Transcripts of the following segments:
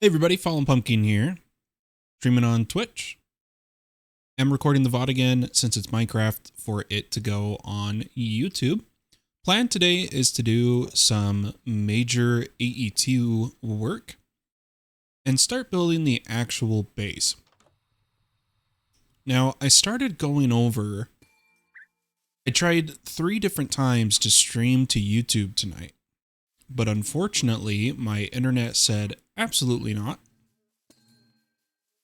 Hey everybody, Fallen Pumpkin here, streaming on Twitch. I'm recording the VOD again since it's Minecraft for it to go on YouTube. Plan today is to do some major AE2 work and start building the actual base. Now, I started going over, I tried 3 different times to stream to YouTube tonight, but unfortunately my internet said absolutely not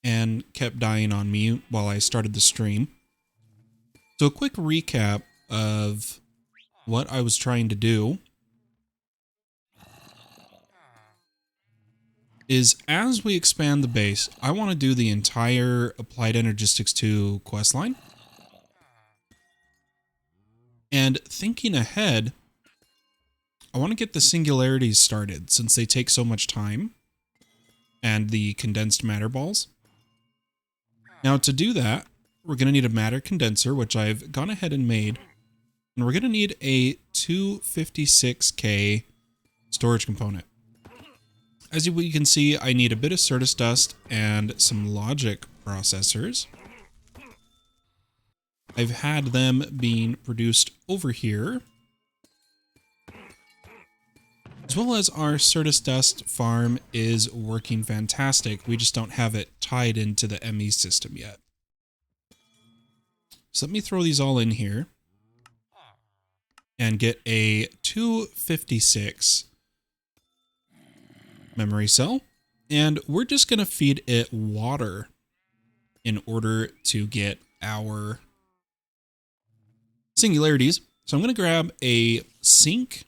and kept dying on me while I started the stream. So a quick recap of what I was trying to do is, as we expand the base, I want to do the entire Applied Energistics 2 questline. And thinking ahead, I want to get the singularities started since they take so much time, and the condensed matter balls. Now to do that, we're going to need a matter condenser, which I've gone ahead and made. And we're going to need a 256K storage component. As you can see, I need a bit of Certus dust and some logic processors. I've had them being produced over here, as well as our Certus dust farm is working fantastic. We just don't have it tied into the ME system yet. So let me throw these all in here and get a 256 memory cell. And we're just going to feed it water in order to get our singularities. So I'm going to grab a sink,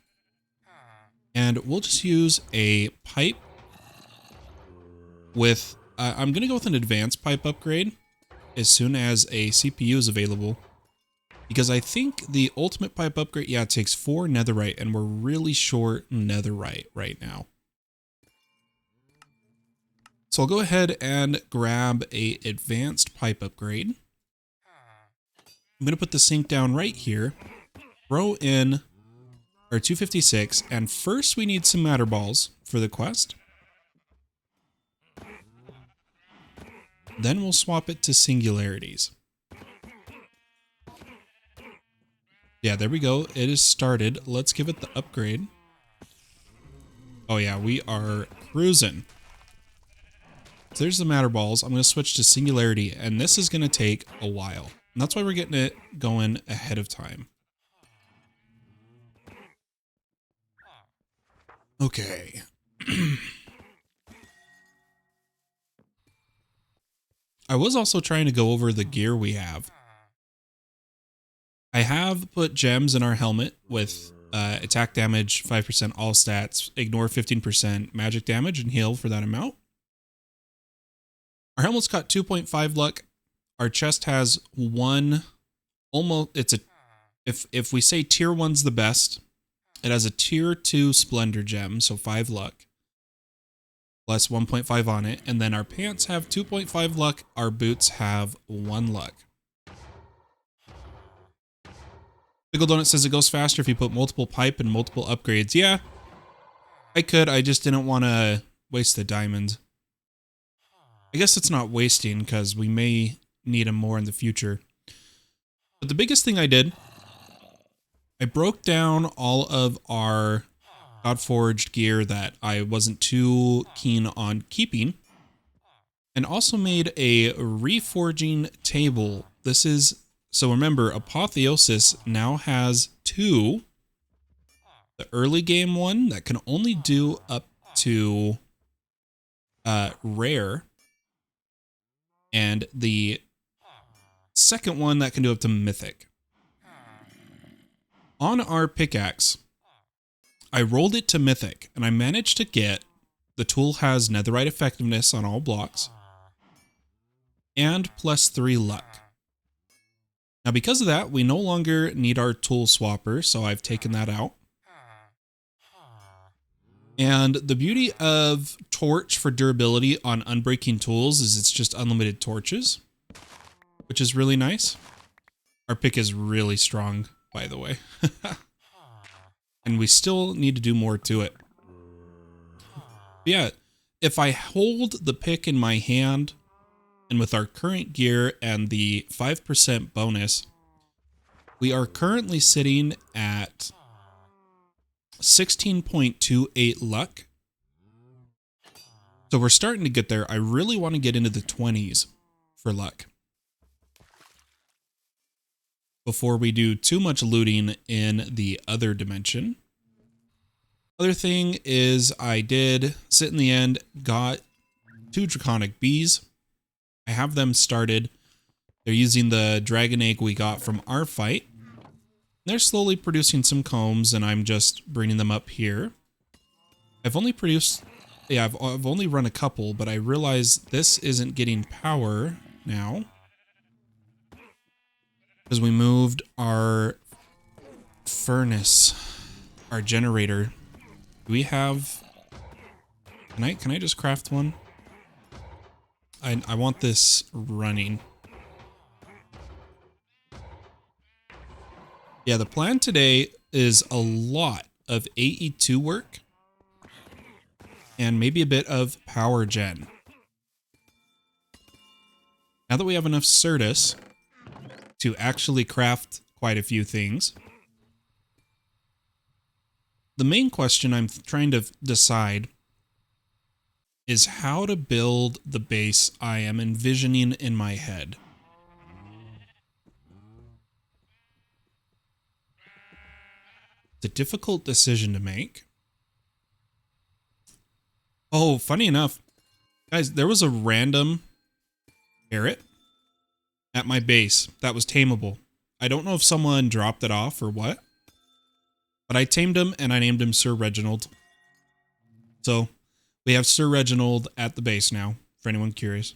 and we'll just use a pipe with, I'm going to go with an advanced pipe upgrade as soon as a CPU is available. Because I think the ultimate pipe upgrade, yeah, it takes 4 netherite, and we're really short netherite right now. So I'll go ahead and grab a advanced pipe upgrade. I'm going to put the sink down right here, throw in our 256, and first we need some matter balls for the quest. Then we'll swap it to singularities. Yeah, there we go. It is started. Let's give it the upgrade. Oh yeah, we are cruising. So there's the matter balls. I'm going to switch to singularity, and this is going to take a while. And that's why we're getting it going ahead of time. Okay. I was also trying to go over the gear we have. I have put gems in our helmet with attack damage, 5% all stats, ignore 15% magic damage, and heal for that amount. Our helmet's got 2.5 luck. Our chest has 1, almost, it's a, if we say tier 1's the best, it has a tier 2 splendor gem, so 5 luck. Plus 1.5 on it, and then our pants have 2.5 luck, our boots have 1 luck. Pickle Donut says it goes faster if you put multiple pipe and multiple upgrades. Yeah, I could, I just didn't want to waste the diamond. I guess it's not wasting because we may need them more in the future. But the biggest thing I did, I broke down all of our Godforged gear that I wasn't too keen on keeping, and also made a reforging table. This is, so remember, Apotheosis now has 2. The early game one that can only do up to rare, and the second one that can do up to mythic. On our pickaxe, I rolled it to mythic, and I managed to get, the tool has netherite effectiveness on all blocks, and plus 3 luck. Now because of that, we no longer need our tool swapper, so I've taken that out. And the beauty of torch for durability on unbreaking tools is it's just unlimited torches, which is really nice. Our pick is really strong, by the way. And we still need to do more to it. But yeah, if I hold the pick in my hand, and with our current gear and the 5% bonus, we are currently sitting at 16.28 luck. So we're starting to get there. I really want to get into the 20s for luck before we do too much looting in the other dimension. Other thing is I did sit in the end, got 2 draconic bees. I have them started. They're using the dragon egg we got from our fight. They're slowly producing some combs, and I'm just bringing them up here. I've only produced, yeah, I've only run a couple, but I realize this isn't getting power now because we moved our furnace, our generator. Do we have? Can I just craft one? I want this running. Yeah, the plan today is a lot of AE2 work and maybe a bit of power gen. Now that we have enough Certus to actually craft quite a few things, the main question I'm trying to decide is how to build the base I am envisioning in my head. It's a difficult decision to make. Oh, funny enough, guys, there was a random parrot at my base that was tameable. I don't know if someone dropped it off or what, but I tamed him and I named him Sir Reginald. So we have Sir Reginald at the base now, for anyone curious.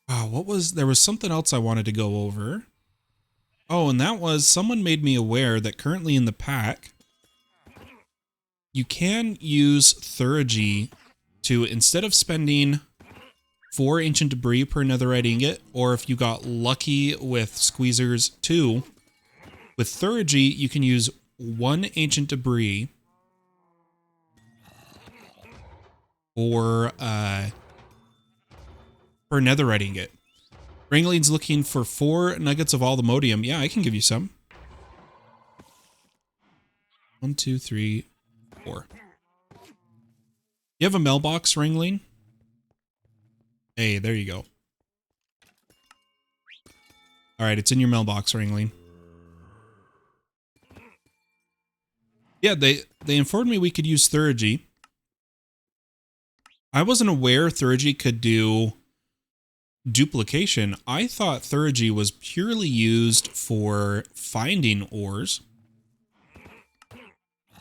Wow, there was something else I wanted to go over. Oh, and that was, someone made me aware that currently in the pack, you can use THEURGY to, instead of spending 4 ancient debris per netherite ingot, or if you got lucky with squeezers 2, with THEURGY you can use 1 ancient debris for per netherite ingot. Ringling's looking for 4 nuggets of allthemodium. Yeah, I can give you some. 1, 2, 3, 4. You have a mailbox, Ringling? Hey, there you go. Alright, it's in your mailbox, Ringling. Yeah, they informed me we could use THEURGY. I wasn't aware THEURGY could do duplication. I thought THEURGY was purely used for finding ores.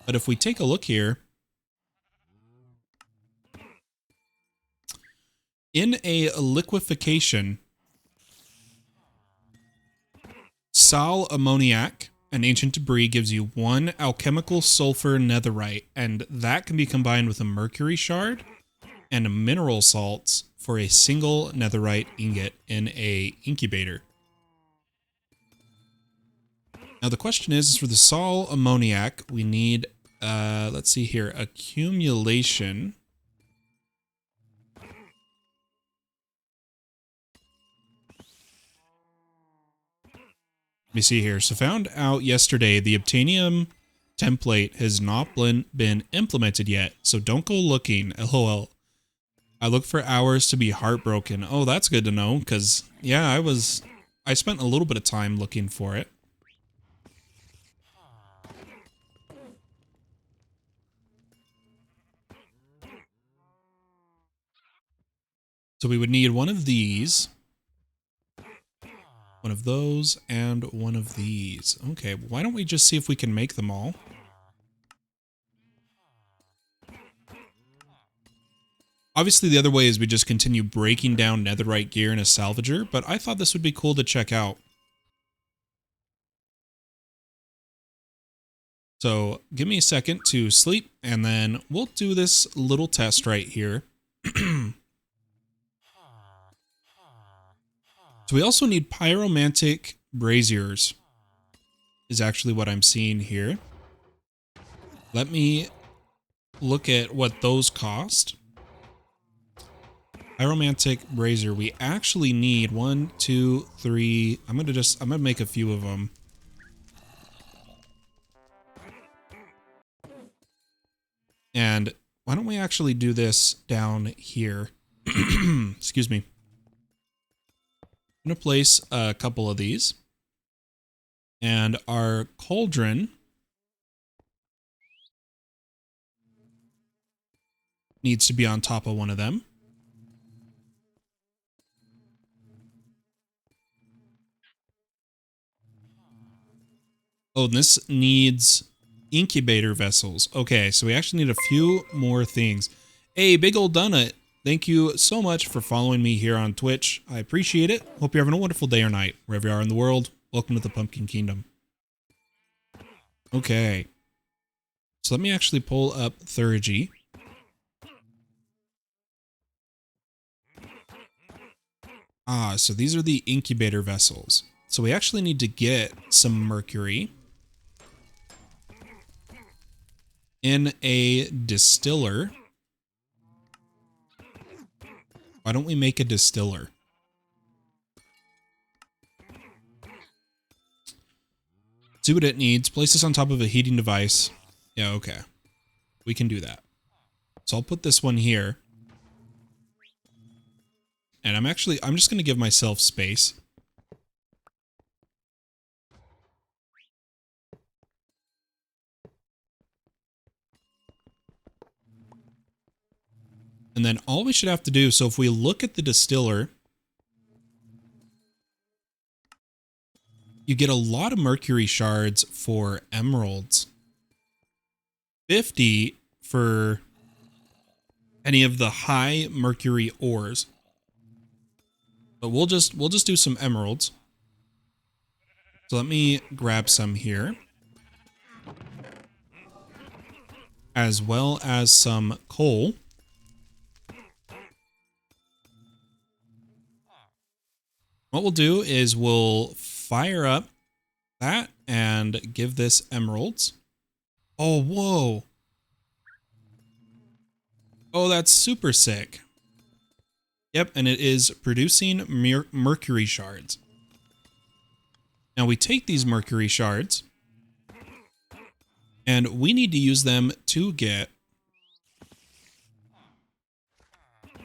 But if we take a look here, in a liquefaction, sal ammoniac, an ancient debris, gives you 1 alchemical sulfur netherite, and that can be combined with a mercury shard and mineral salts for a single netherite ingot in a incubator. Now the question is for the sal ammoniac, we need, let's see here, accumulation. Let me see here. So found out yesterday the Obtainium template has not been implemented yet, so don't go looking, lol. I look for hours to be heartbroken. Oh, that's good to know, because, yeah, I spent a little bit of time looking for it. So we would need one of these, one of those, and one of these. Okay, why don't we just see if we can make them all? Obviously, the other way is we just continue breaking down netherite gear in a salvager, but I thought this would be cool to check out. So give me a second to sleep, and then we'll do this little test right here. So we also need pyromantic braziers, is actually what I'm seeing here. Let me look at what those cost. Pyromantic Razor. We actually need 1, 2, 3. I'm gonna make a few of them. And why don't we actually do this down here? Excuse me. I'm gonna place a couple of these. And our cauldron needs to be on top of one of them. Oh, and this needs incubator vessels. Okay, so we actually need a few more things. Hey, Big Ol' Donut, thank you so much for following me here on Twitch. I appreciate it. Hope you're having a wonderful day or night, wherever you are in the world. Welcome to the Pumpkin Kingdom. Okay. So let me actually pull up THEURGY. Ah, so these are the incubator vessels. So we actually need to get some mercury in a distiller. Why don't we make a distiller? See what it needs. Place this on top of a heating device. Yeah, okay. We can do that. So I'll put this one here. And I'm just going to give myself space. And then all we should have to do, so if we look at the distiller, you get a lot of mercury shards for emeralds. 50 for any of the high mercury ores. But we'll just do some emeralds. So let me grab some here. As well as some coal. What we'll do is we'll fire up that and give this emeralds. Oh, whoa. Oh, that's super sick. Yep, and it is producing mercury shards. Now we take these mercury shards and we need to use them to get...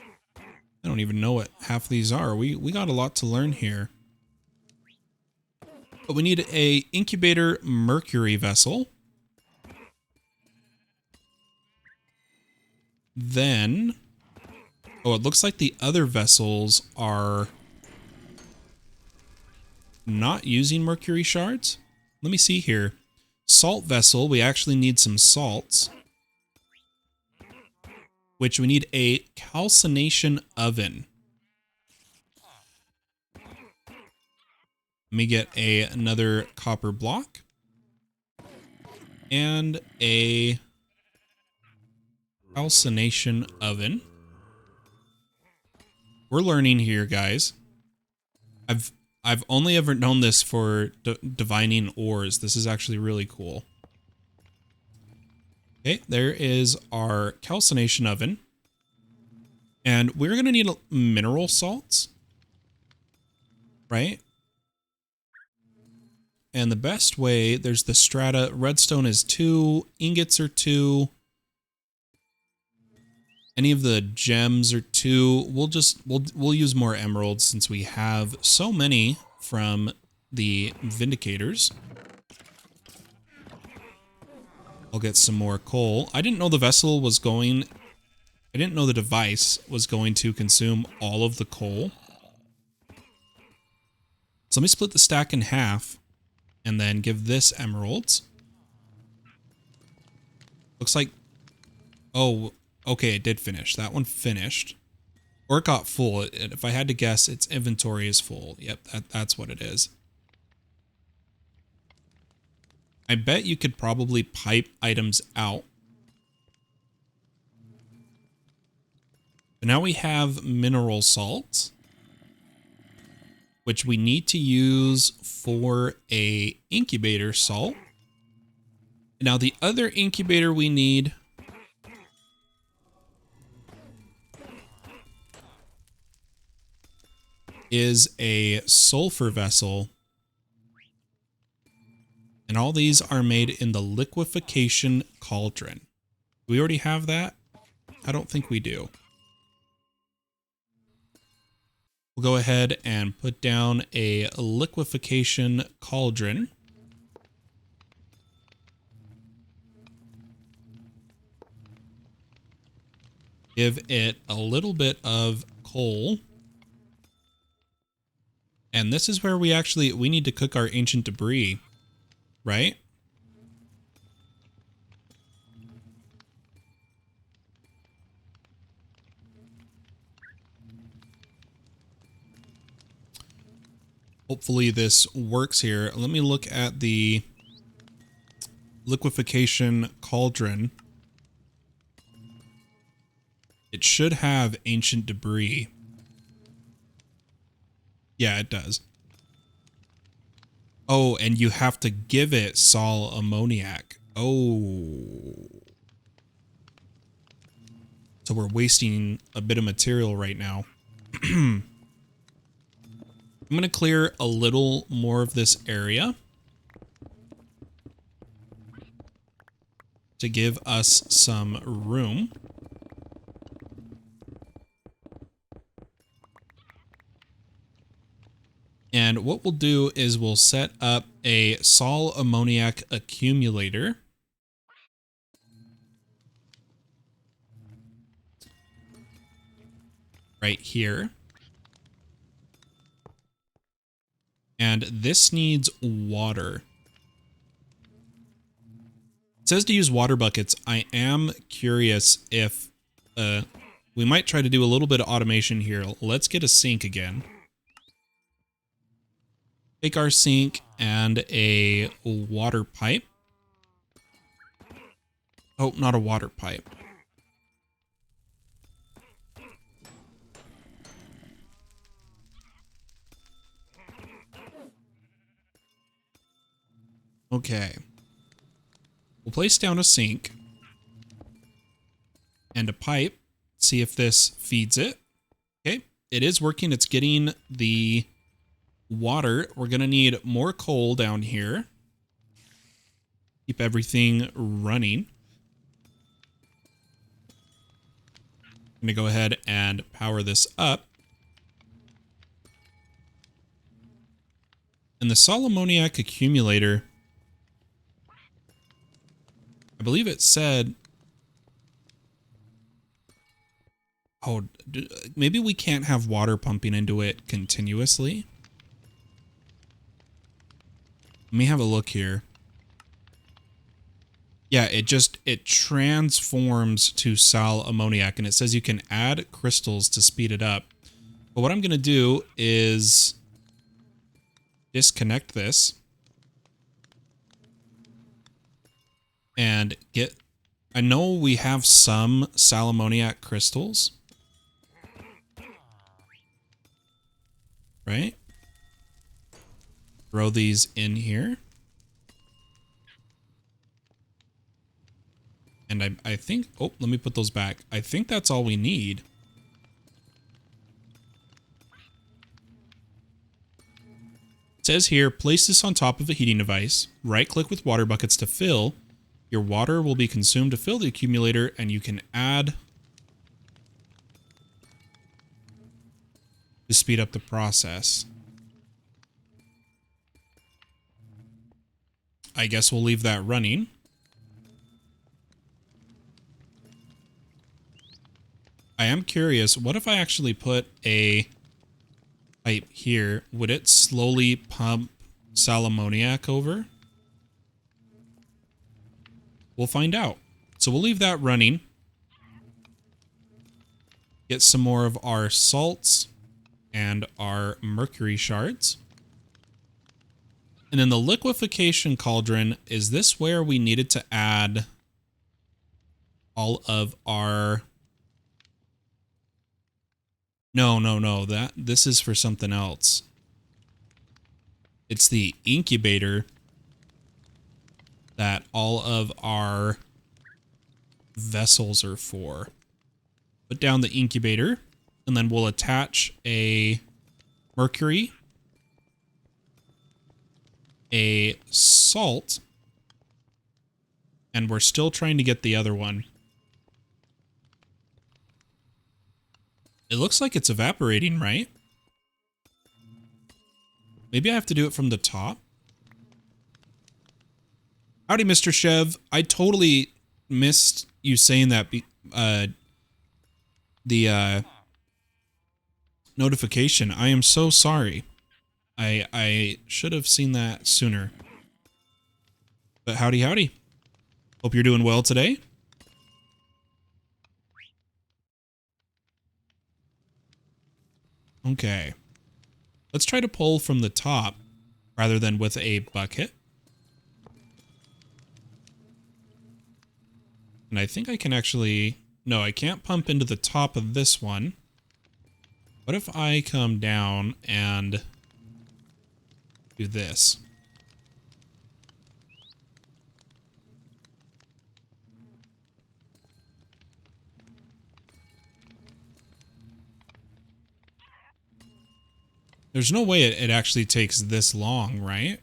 I don't even know what half these are. We got a lot to learn here. But we need a incubator mercury vessel. Then... oh, it looks like the other vessels are not using mercury shards. Let me see here. Salt vessel, we actually need some salts. Which we need a calcination oven. Let me get another copper block. And a calcination oven. We're learning here, guys. I've only ever known this for divining ores. This is actually really cool. Okay, there is our calcination oven. And we're going to need mineral salts. Right? And the best way, there's the strata. Redstone is 2. Ingots are 2. Any of the gems are 2. We'll use more emeralds since we have so many from the Vindicators. I'll get some more coal. I didn't know the vessel was going... I didn't know the device was going to consume all of the coal. So let me split the stack in half and then give this emeralds. Looks like... oh, okay, it did finish. That one finished. Or it got full. If I had to guess, its inventory is full. Yep, that's what it is. I bet you could probably pipe items out. But now we have mineral salt, which we need to use for a incubator salt. Now the other incubator we need is a sulfur vessel. And all these are made in the liquefaction cauldron. Do we already have that? I don't think we do. We'll go ahead and put down a liquefaction cauldron. Give it a little bit of coal. And this is where we need to cook our ancient debris, right? Hopefully this works here. Let me look at the liquefaction cauldron. It should have ancient debris. Yeah, it does. Oh, and you have to give it Sol ammoniac. Oh. So we're wasting a bit of material right now. I'm going to clear a little more of this area to give us some room. And what we'll do is we'll set up a Sol ammoniac accumulator. Right here. And this needs water. It says to use water buckets. I am curious if we might try to do a little bit of automation here. Let's get a sink again. Take our sink and a water pipe. Oh, not a water pipe. Okay. We'll place down a sink and a pipe. See if this feeds it. Okay, it is working. It's getting the water. We're going to need more coal down here. Keep everything running. I'm going to go ahead and power this up. And the Sol ammoniac accumulator, I believe it said, oh, maybe we can't have water pumping into it continuously. Let me have a look here. Yeah, it transforms to Sol ammoniac, and it says you can add crystals to speed it up. But what I'm going to do is disconnect this and get, I know we have some Sol ammoniac crystals, right? Throw these in here. And I think, oh, let me put those back. I think that's all we need. It says here, place this on top of a heating device. Right-click with water buckets to fill. Your water will be consumed to fill the accumulator, and you can add to speed up the process. I guess we'll leave that running. I am curious, what if I actually put a pipe here? Would it slowly pump Sol ammoniac over? We'll find out. So we'll leave that running. Get some more of our salts and our mercury shards. And then the liquefaction cauldron, is this where we needed to add all of our... No, this is for something else. It's the incubator. that all of our vessels are for. Put down the incubator, and then we'll attach a mercury, a salt, and we're still trying to get the other one. It looks like it's evaporating, right? Maybe I have to do it from the top. Howdy, Mr. Chev. I totally missed you saying that the notification. I am so sorry. I should have seen that sooner. But howdy, howdy. Hope you're doing well today. Okay. Let's try to pull from the top rather than with a bucket. And I think I can actually... No, I can't pump into the top of this one. What if I come down and do this? There's no way it actually takes this long, right?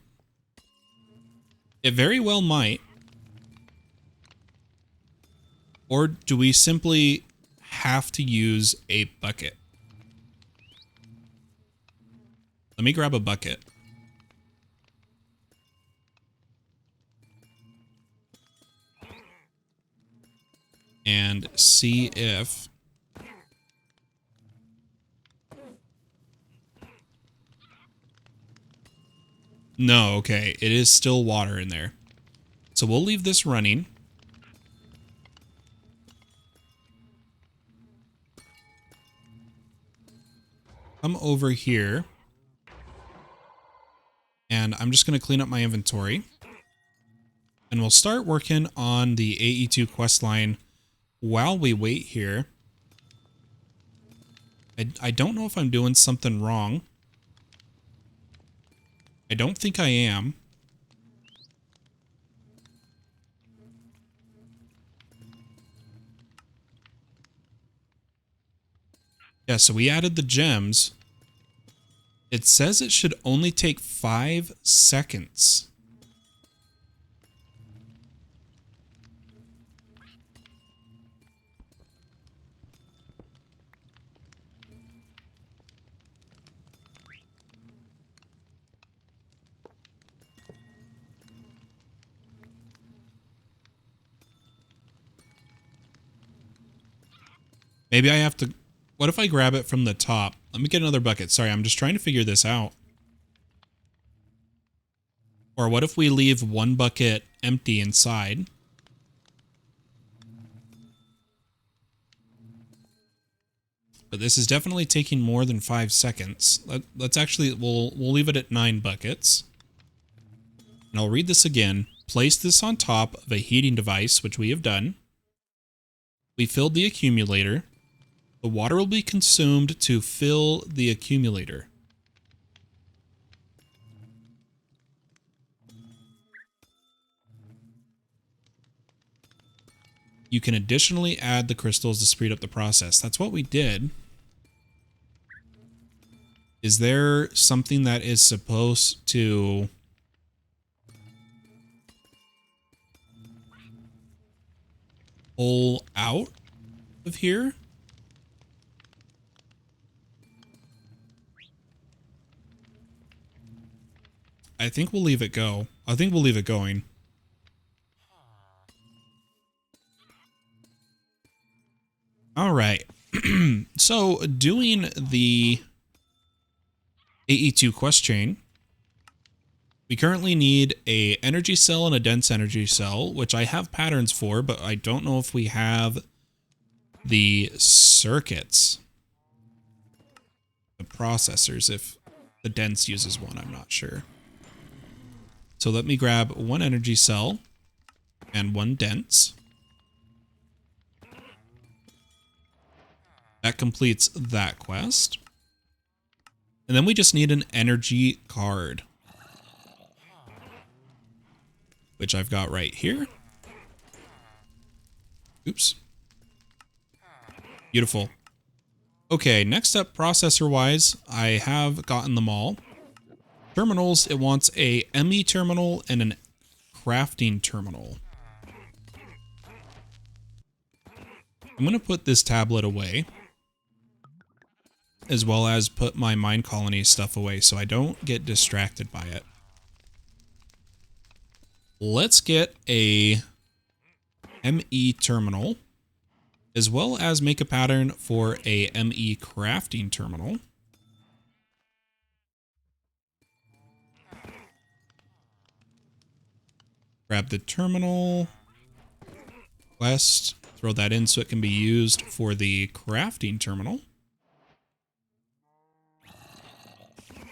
It very well might. Or do we simply have to use a bucket? Let me grab a bucket. And see if... No, okay. It is still water in there. So we'll leave this running. Come over here. And I'm just going to clean up my inventory. And we'll start working on the AE2 questline while we wait here. I don't know if I'm doing something wrong. I don't think I am. Yeah, so we added the gems. It says it should only take 5 seconds. Maybe I have to... What if I grab it from the top? Let me get another bucket. Sorry, I'm just trying to figure this out. Or what if we leave one bucket empty inside? But this is definitely taking more than 5 seconds. Let's actually... We'll leave it at 9 buckets. And I'll read this again. Place this on top of a heating device, which we have done. We filled the accumulator. The water will be consumed to fill the accumulator. You can additionally add the crystals to speed up the process. That's what we did. Is there something that is supposed to... pull out of here? I think we'll leave it go. I think we'll leave it going. All right. So doing the AE2 quest chain, we currently need a energy cell and a dense energy cell, which I have patterns for, but I don't know if we have the circuits, the processors. If the dense uses one, I'm not sure. So let me grab one energy cell and one dense. That completes that quest. And then we just need an energy card, which I've got right here. Oops. Beautiful. Okay, next up, processor-wise, I have gotten them all. Terminals, it wants a ME terminal and an crafting terminal. I'm going to put this tablet away, as well as put my mine colony stuff away so I don't get distracted by it. Let's get a ME terminal, as well as make a pattern for a ME crafting terminal. Grab the terminal, quest, throw that in so it can be used for the crafting terminal.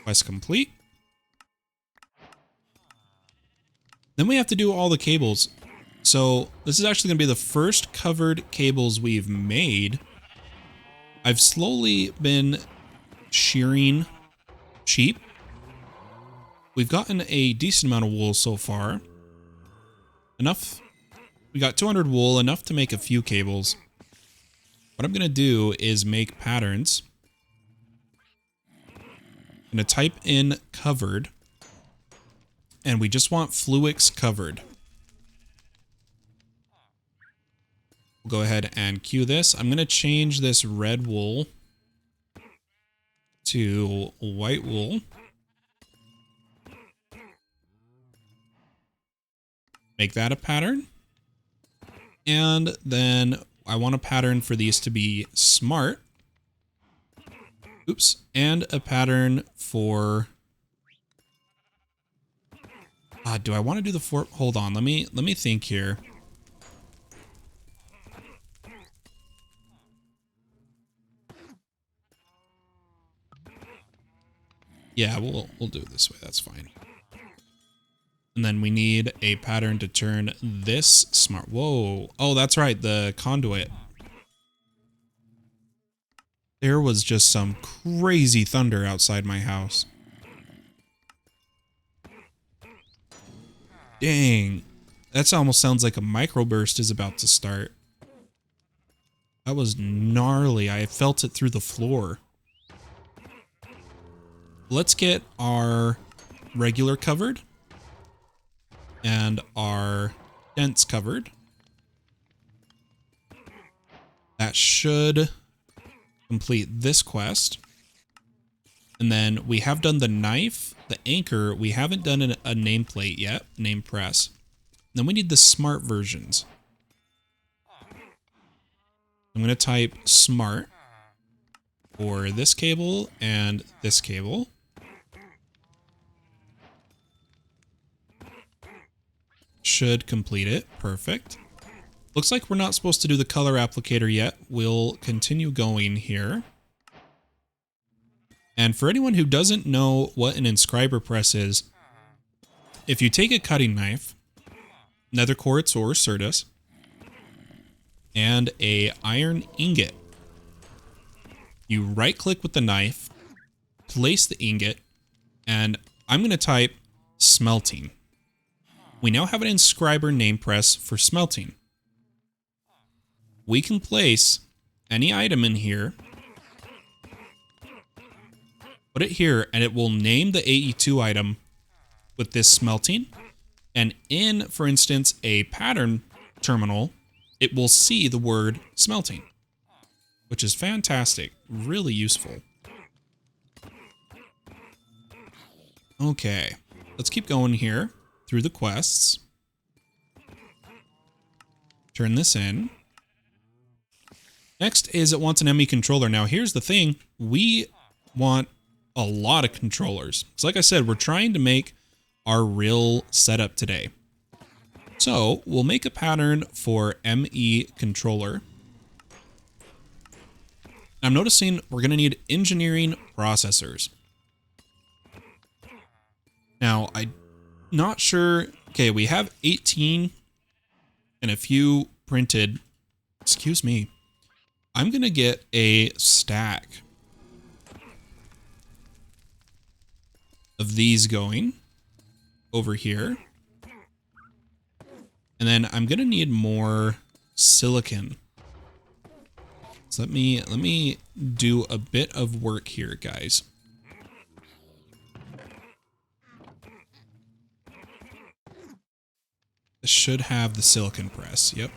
Quest complete. Then we have to do all the cables. So this is actually going to be the first covered cables we've made. I've slowly been shearing sheep. We've gotten a decent amount of wool so far. Enough. We got 200 wool, enough to make a few cables. What I'm going to do is make patterns. I'm going to type in covered. And we just want Fluix covered. We'll go ahead and queue this. I'm going to change this red wool to white wool. Make that a pattern. And then I want a pattern for these to be smart. Oops. And a pattern for... do I want to do the four? Hold on. Let me think here. Yeah, we'll do it this way. That's fine. And then we need a pattern to turn this smart. Whoa. Oh, that's right. The conduit. There was just some crazy thunder outside my house. Dang. That almost sounds like a microburst is about to start. That was gnarly. I felt it through the floor. Let's get our regular covered. And our dense covered. That should complete this quest. And then we have done the knife, the anchor. We haven't done a nameplate yet, name press. Then we need the smart versions. I'm going to type smart for this cable and this cable. Should complete it. Perfect. Looks like we're not supposed to do the color applicator yet. We'll continue going here. And for anyone who doesn't know what an inscriber press is, if you take a cutting knife, nether quartz or certus, and a iron ingot, you right click with the knife, place the ingot, and I'm going to type smelting. We now have an inscriber name press for smelting. We can place any item in here, put it here, and it will name the AE2 item with this smelting. And in, for instance, a pattern terminal, it will see the word smelting, which is fantastic, really useful. Okay, let's keep going here through the quests. Turn this in. Next is it wants an ME controller. Now here's the thing, we want a lot of controllers. So like I said, we're trying to make our real setup today. So we'll make a pattern for ME controller. I'm noticing we're going to need engineering processors. Now, I'm not sure. Okay, we have 18 and a few printed. Excuse me. I'm going to get a stack of these going over here. And then I'm gonna need more silicon. So let me do a bit of work here, guys. This should have the silicon press. Yep.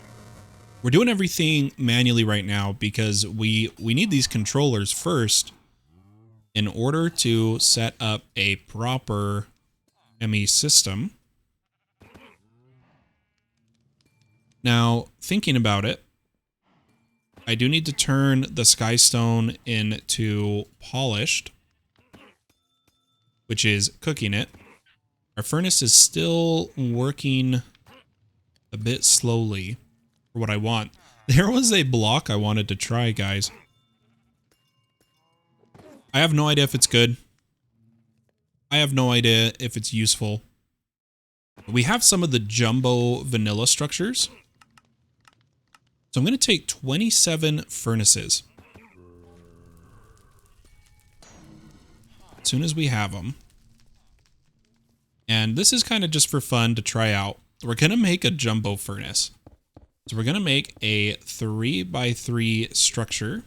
We're doing everything manually right now because we need these controllers first in order to set up a proper ME system. Now, thinking about it, I do need to turn the skystone into polished, which is cooking it. Our furnace is still working a bit slowly for what I want. There was a block I wanted to try, guys. I have no idea if it's good. I have no idea if it's useful. We have some of the jumbo vanilla structures. So I'm going to take 27 furnaces. As soon as we have them. And this is kind of just for fun to try out. We're going to make a jumbo furnace. So we're going to make a 3x3 structure.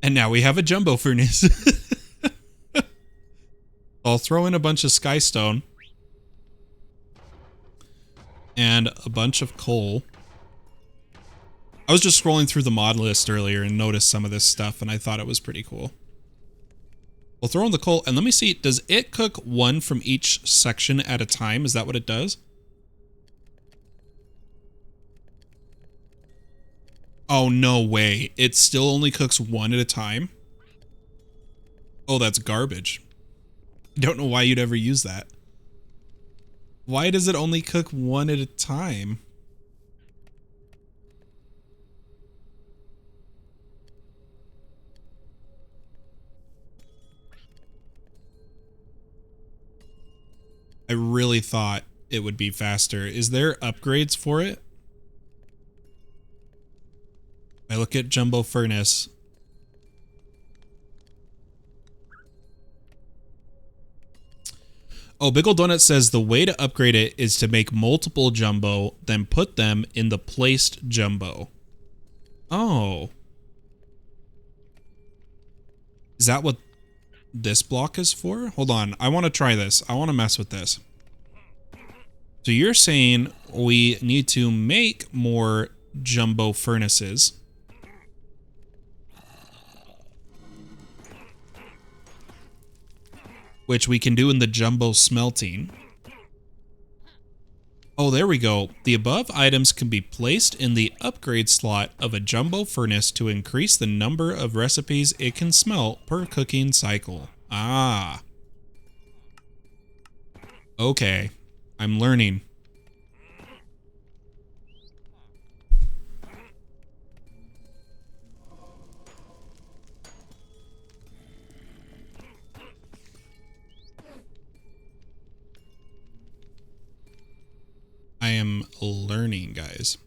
And now we have a jumbo furnace. I'll throw in a bunch of skystone. And a bunch of coal. I was just scrolling through the mod list earlier and noticed some of this stuff, and I thought it was pretty cool. We'll throw in the coal, and let me see, does it cook one from each section at a time? Is that what it does? Oh, no way. It still only cooks one at a time? Oh, that's garbage. I don't know why you'd ever use that. Why does it only cook one at a time? I really thought it would be faster. Is there upgrades for it? I look at Jumbo Furnace. Oh, Big Ol' Donut says the way to upgrade it is to make multiple Jumbo, then put them in the placed Jumbo. Oh. Is that what this block is for? Hold on. I want to try this. I want to mess with this. So you're saying we need to make more Jumbo furnaces. Which we can do in the jumbo smelting. Oh, there we go. The above items can be placed in the upgrade slot of a jumbo furnace to increase the number of recipes it can smelt per cooking cycle. Ah. Okay. I'm learning. I am learning, guys.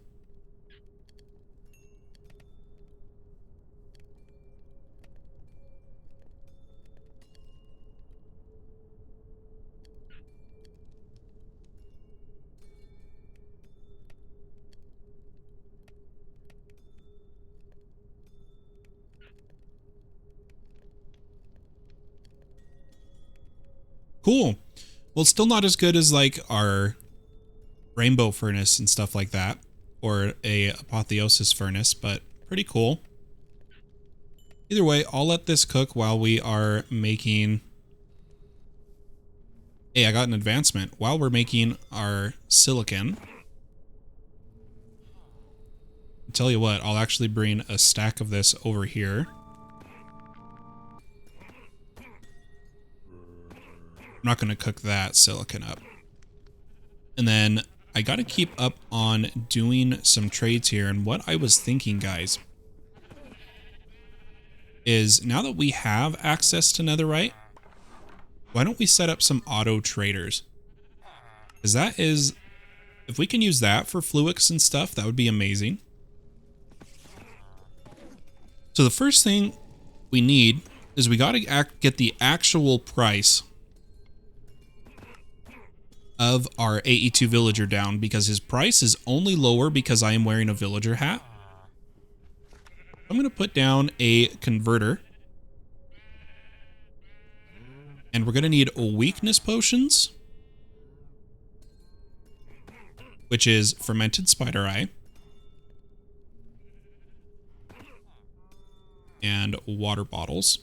Cool. Well, it's still not as good as like our rainbow furnace and stuff like that, or a apotheosis furnace, but pretty cool. Either way, I'll let this cook while we are making... Hey, I got an advancement. While we're making our silicon. I'll tell you what, I'll actually bring a stack of this over here. I'm not going to cook that silicon up. And then I got to keep up on doing some trades here. And what I was thinking, guys, is now that we have access to Netherite, why don't we set up some auto traders? Because that is, if we can use that for fluics and stuff, that would be amazing. So the first thing we need is we got to get the actual price of our AE2 villager down, because his price is only lower because I am wearing a villager hat. I'm going to put down a converter. And we're going to need weakness potions, which is fermented spider eye and water bottles.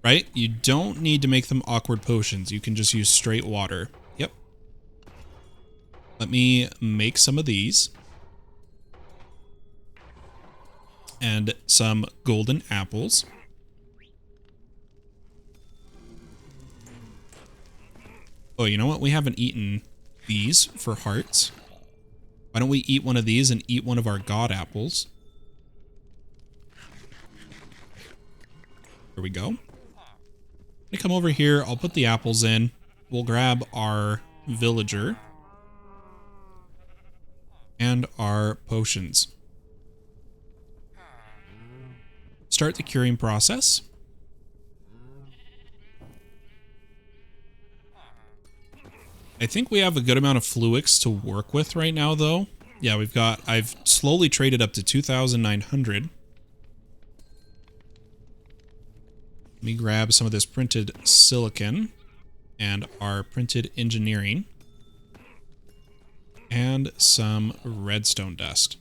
Right? You don't need to make them awkward potions. You can just use straight water. Yep. Let me make some of these. And some golden apples. Oh, you know what? We haven't eaten these for hearts. Why don't we eat one of these and eat one of our god apples? There we go. Let me come over here. I'll put the apples in. We'll grab our villager and our potions. Start the curing process. I think we have a good amount of fluix to work with right now, though. Yeah, I've slowly traded up to 2,900. Let me grab some of this printed silicon and our printed engineering and some redstone dust.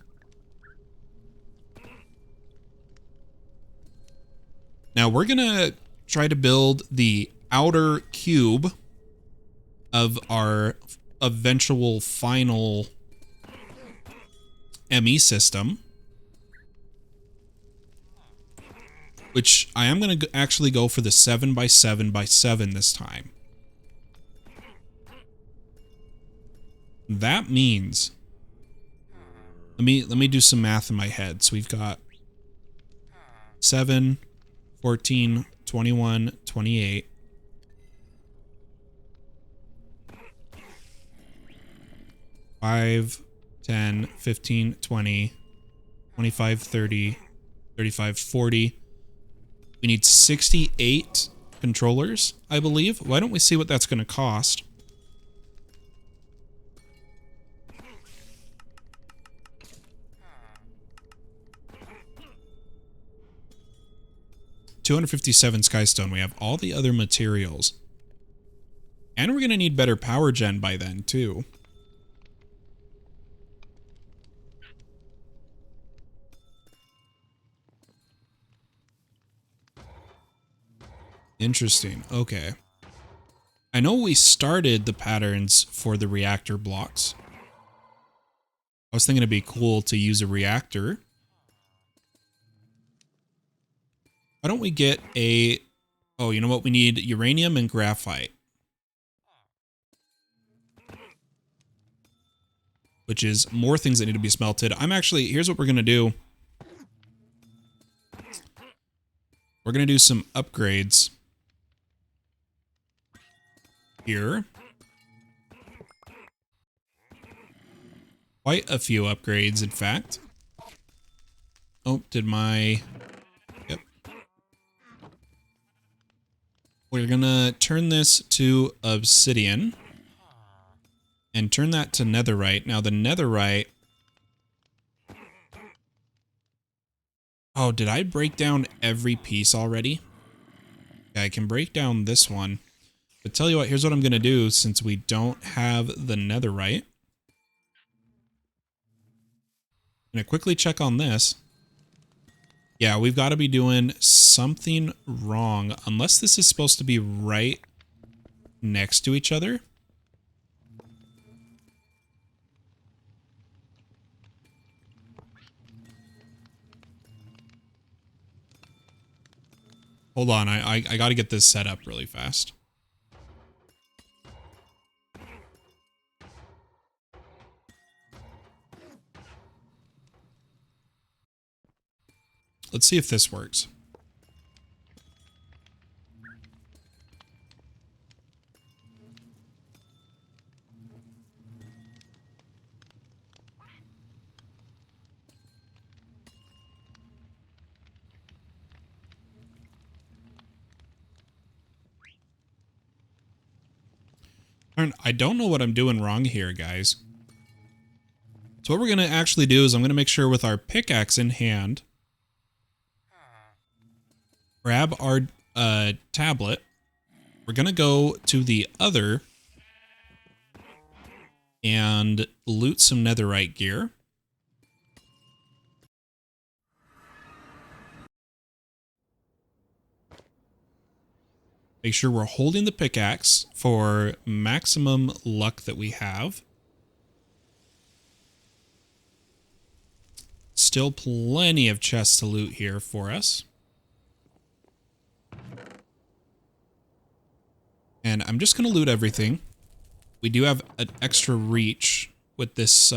Now we're gonna try to build the outer cube of our eventual final ME system, which I am going to actually go for the 7x7x7 this time. That means, let me do some math in my head. So we've got 7, 14, 21, 28. 5, 10, 15, 20, 25, 30, 35, 40. We need 68 controllers, I believe. Why don't we see what that's going to cost? $257 skystone. We have all the other materials. And we're going to need better power gen by then, too. Interesting. Okay. I know we started the patterns for the reactor blocks. I was thinking it'd be cool to use a reactor. Why don't we get a... Oh, you know what? We need uranium and graphite. Which is more things that need to be smelted. Here's what we're going to do. We're going to do some upgrades here. Quite a few upgrades, in fact. Oh, Yep. We're going to turn this to obsidian. And turn that to netherite. Now, the netherite... Oh, did I break down every piece already? Okay, I can break down this one. But tell you what, here's what I'm going to do since we don't have the netherite. I'm going to quickly check on this. Yeah, we've got to be doing something wrong. Unless this is supposed to be right next to each other. Hold on, I got to get this set up really fast. Let's see if this works. I don't know what I'm doing wrong here, guys. So what we're going to actually do is I'm going to make sure with our pickaxe in hand, grab our tablet. We're going to go to the other and loot some netherite gear. Make sure we're holding the pickaxe for maximum luck that we have. Still plenty of chests to loot here for us. And I'm just going to loot everything. We do have an extra reach with this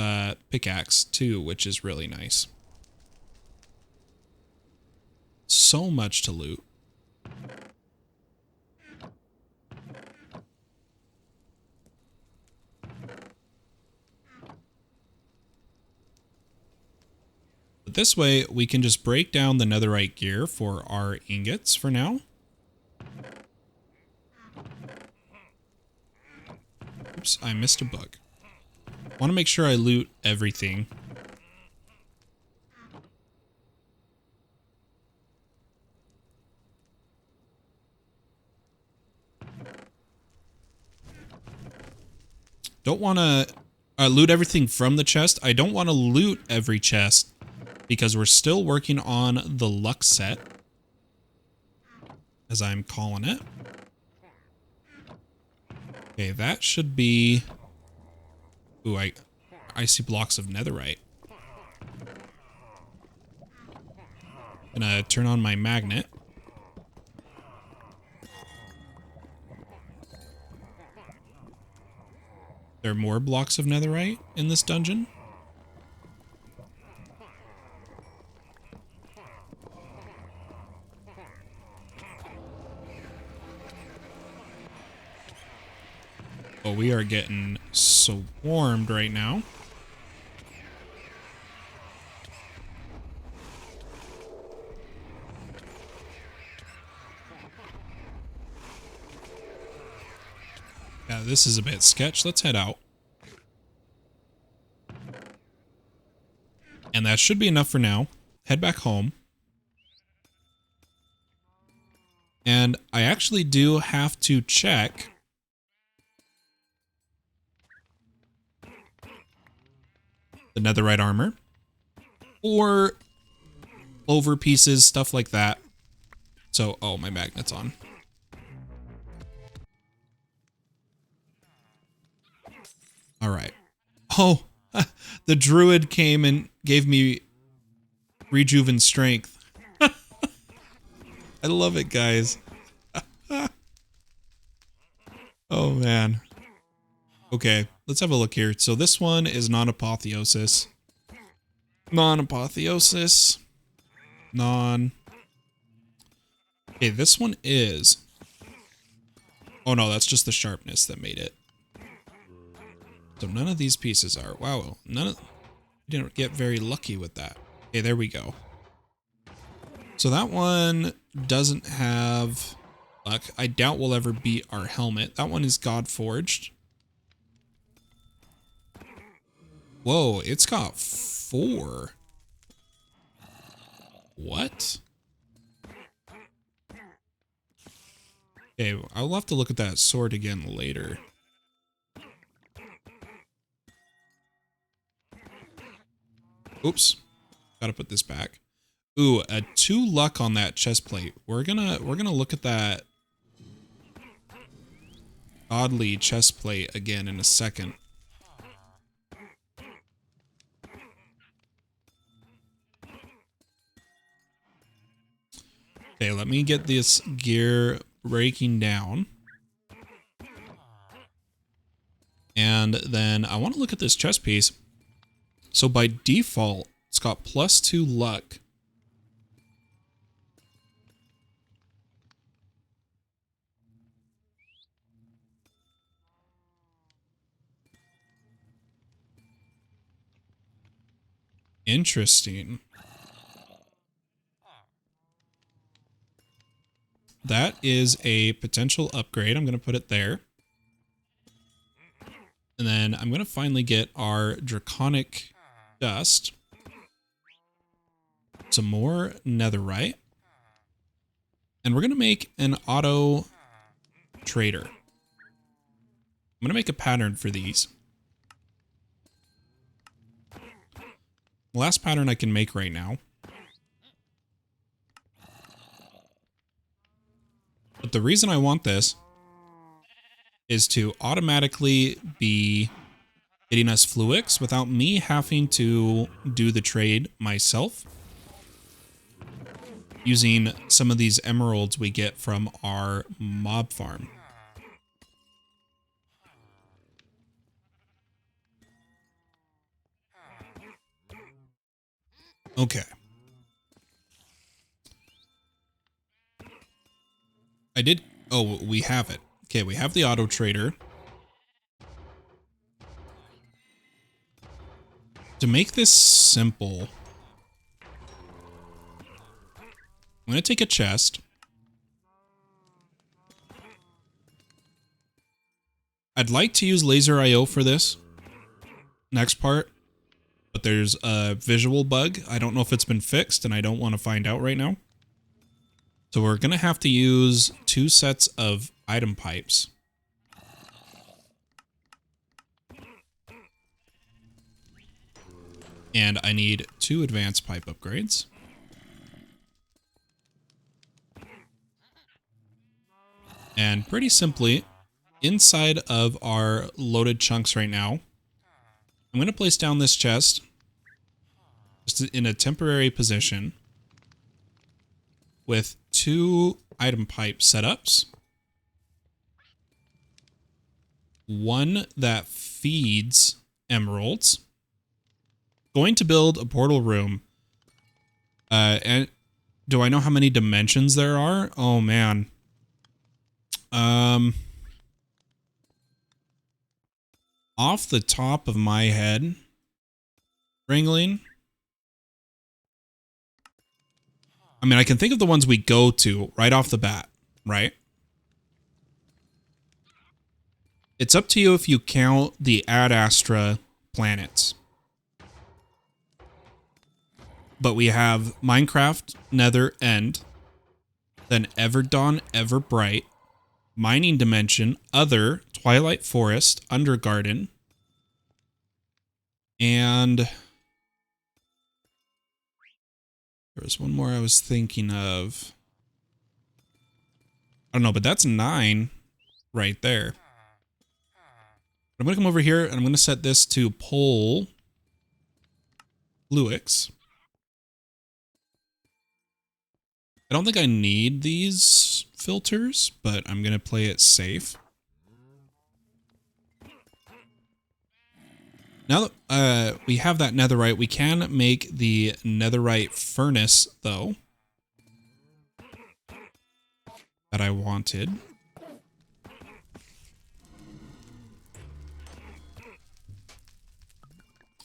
pickaxe too, which is really nice. So much to loot. But this way, we can just break down the netherite gear for our ingots for now. Oops, I missed a bug. Want to make sure I loot everything. Don't want to loot everything from the chest. I don't want to loot every chest because we're still working on the luck set, as I'm calling it. Okay, that should be... Ooh, I see blocks of netherite. Gonna turn on my magnet. There are more blocks of netherite in this dungeon. Oh, we are getting so warmed right now. Yeah, this is a bit sketch. Let's head out. And that should be enough for now. Head back home. And I actually do have to check the netherite armor or over pieces, stuff like that. So, oh, my magnet's on. All right. Oh, the druid came and gave me rejuven strength. I love it, guys. Oh, man. Okay, let's have a look here. So this one is non-apotheosis. Non-apotheosis. Non. Okay, this one is... Oh, no, that's just the sharpness that made it. So none of these pieces are. Wow, none of... Didn't get very lucky with that. Okay, there we go. So that one doesn't have luck. I doubt we'll ever beat our helmet. That one is God Forged. Whoa, it's got 4. What? Okay, I'll have to look at that sword again later. Oops. Gotta put this back. Ooh, a 2 luck on that chest plate. We're gonna look at that godly chest plate again in a second. Okay, let me get this gear breaking down. And then I want to look at this chest piece. So by default, it's got +2 luck. Interesting. That is a potential upgrade. I'm going to put it there. And then I'm going to finally get our draconic dust. Some more netherite. And we're going to make an auto trader. I'm going to make a pattern for these. Last pattern I can make right now. But the reason I want this is to automatically be getting us fluix without me having to do the trade myself. Using some of these emeralds we get from our mob farm. Okay. Oh, we have it. Okay, we have the auto trader. To make this simple, I'm going to take a chest. I'd like to use laser IO for this next part, but there's a visual bug. I don't know if it's been fixed, and I don't want to find out right now. So we're going to have to use 2 sets of item pipes. And I need 2 advanced pipe upgrades. And pretty simply, inside of our loaded chunks right now, I'm going to place down this chest just in a temporary position with 2 item pipe setups. 1 that feeds emeralds. Going to build a portal room. And do I know how many dimensions there are? Oh man. Off the top of my head, Ringling. I mean, I can think of the ones we go to right off the bat, right? It's up to you if you count the Ad Astra planets. But we have Minecraft, Nether, End, then Everdawn, Everbright, Mining Dimension, Other, Twilight Forest, Undergarden, and there was one more I was thinking of. I don't know, but that's 9 right there. I'm going to come over here and I'm going to set this to pull Fluix. I don't think I need these filters, but I'm going to play it safe. Now that we have that netherite, we can make the netherite furnace, though, that I wanted.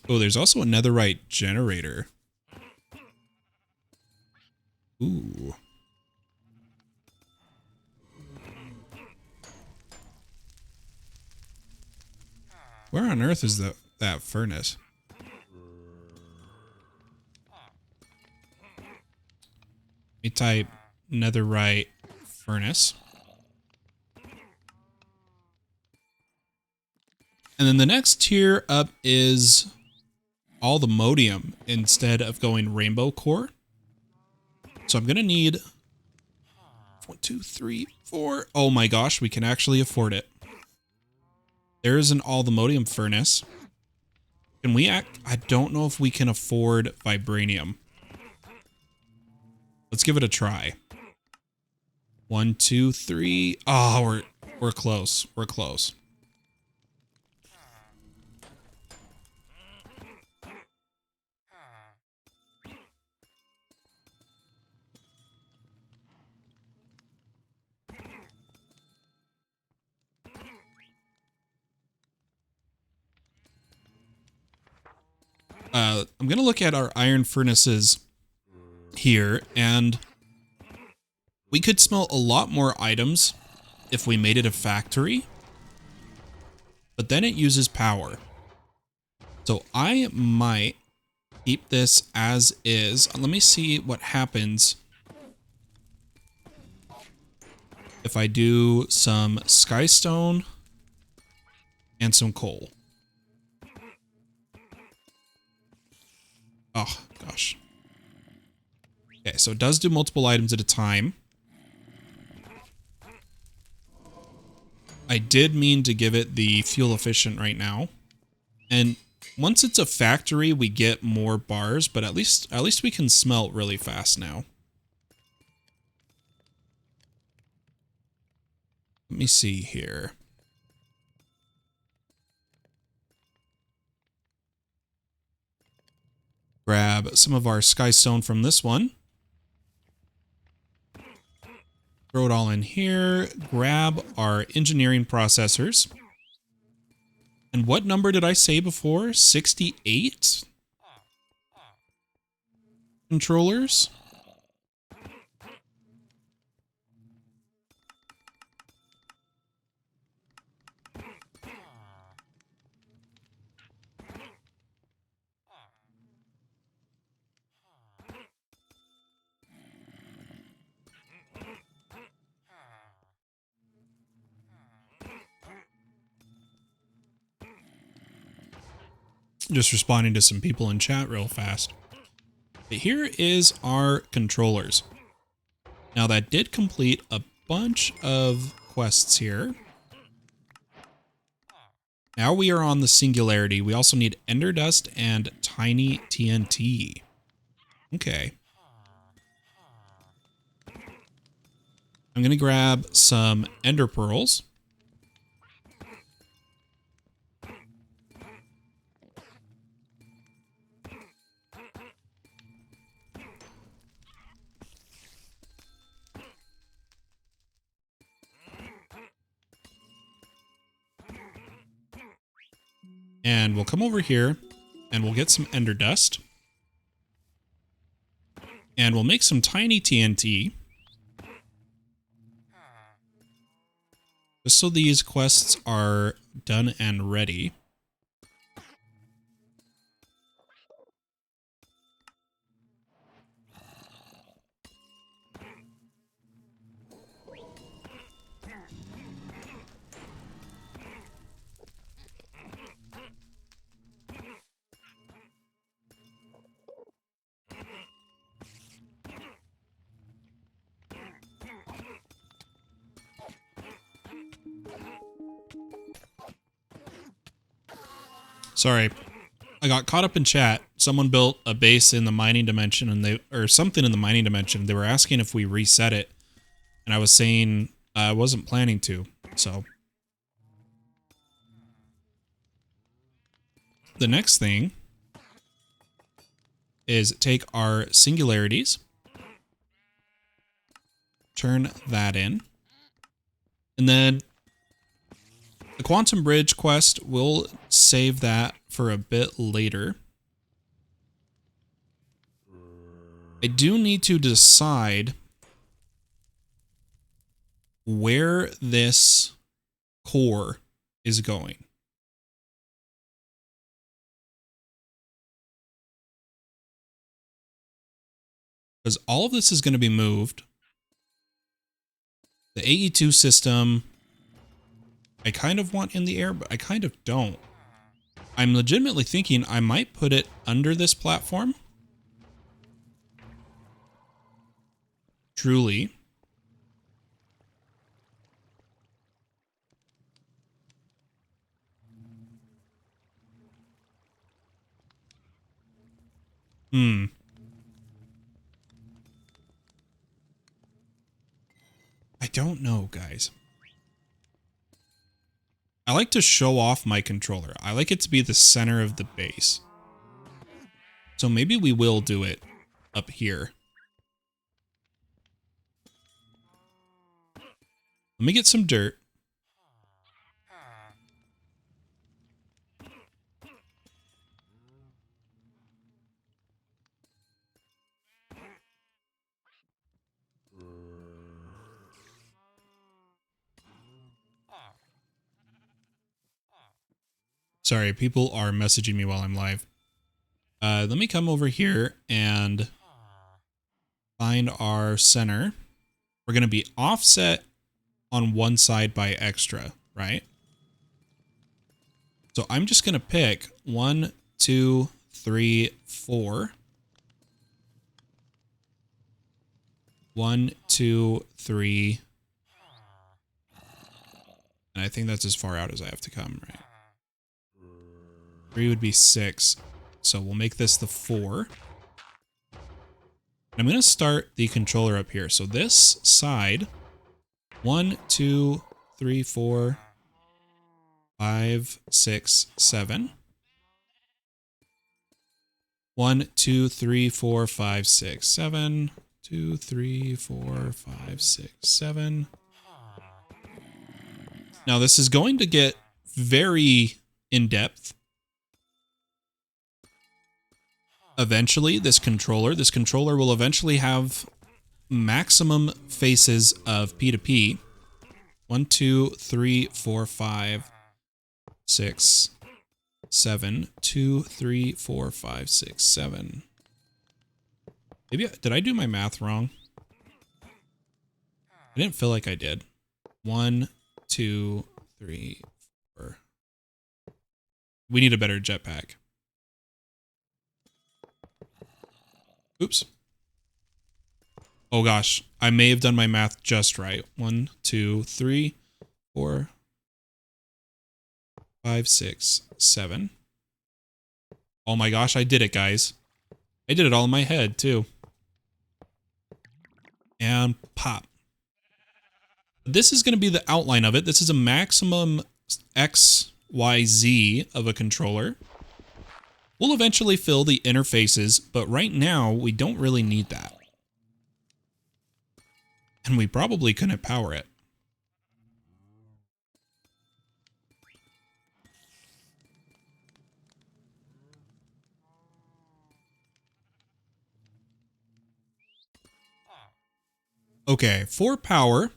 Oh, there's also a netherite generator. Ooh. Where on earth is that furnace? Let me type netherite furnace. And then the next tier up is all the modium instead of going rainbow core. So I'm going to need 1, 2, 3, 4. Oh my gosh, we can actually afford it. There is an all the modium furnace. Can we I don't know if we can afford vibranium. Let's give it a try. 1, 2, 3. Oh, we're close. We're close. I'm going to look at our iron furnaces here, and we could smelt a lot more items if we made it a factory. but then it uses power. So I might keep this as is. Let me see what happens if I do some skystone and some coal. Oh, gosh. Okay, so it does do multiple items at a time. I did mean to give it the fuel efficient right now. And once it's a factory, we get more bars, but at least we can smelt really fast now. Let me see here. Grab some of our skystone from this one. Throw it all in here. Grab our engineering processors. And what number did I say before? 68 controllers? Just responding to some people in chat real fast. But here is our controllers. Now that did complete a bunch of quests here. Now we are on the singularity. We also need ender dust and tiny TNT. Okay. I'm going to grab some ender pearls. And we'll come over here and we'll get some ender dust. And we'll make some tiny TNT. Just so these quests are done and ready. Sorry, I got caught up in chat. Someone built a base in the mining dimension and or something in the mining dimension. They were asking if we reset it. And I was saying I wasn't planning to, so. The next thing is take our singularities, turn that in, and then the Quantum Bridge quest, we'll save that for a bit later. I do need to decide where this core is going. Because all of this is going to be moved. The AE2 system, I kind of want in the air, but I kind of don't. I'm legitimately thinking I might put it under this platform. Truly. I don't know, guys. I like to show off my controller. I like it to be the center of the base. So maybe we will do it up here. Let me get some dirt. Sorry, people are messaging me while I'm live. Let me come over here and find our center. We're going to be offset on one side by extra, right? So I'm just going to pick 1, 2, 3, 4. 1, 2, 3. And I think that's as far out as I have to come, right? 3 would be 6. So we'll make this the 4. I'm going to start the controller up here. So this side, 1, 2, 3, 4, 5, 6, 7. 1, 2, 3, 4, 5, 6, 7. 2, 3, 4, 5, 6, 7. Now this is going to get very in-depth. Eventually, this controller will eventually have maximum faces of P2P. 1, 2, 3, 4, 5, 6, 7. 2, 3, 4, 5, 6, 7. Maybe, did I do my math wrong? I didn't feel like I did. 1, 2, 3, 4. We need a better jetpack. Oops. Oh gosh, I may have done my math just right. 1, 2, 3, 4, 5, 6, 7. Oh my gosh, I did it, guys. I did it all in my head, too. And pop. This is going to be the outline of it. This is a maximum X, Y, Z of a controller. We'll eventually fill the interfaces, but right now we don't really need that. And we probably couldn't power it. Okay, for power,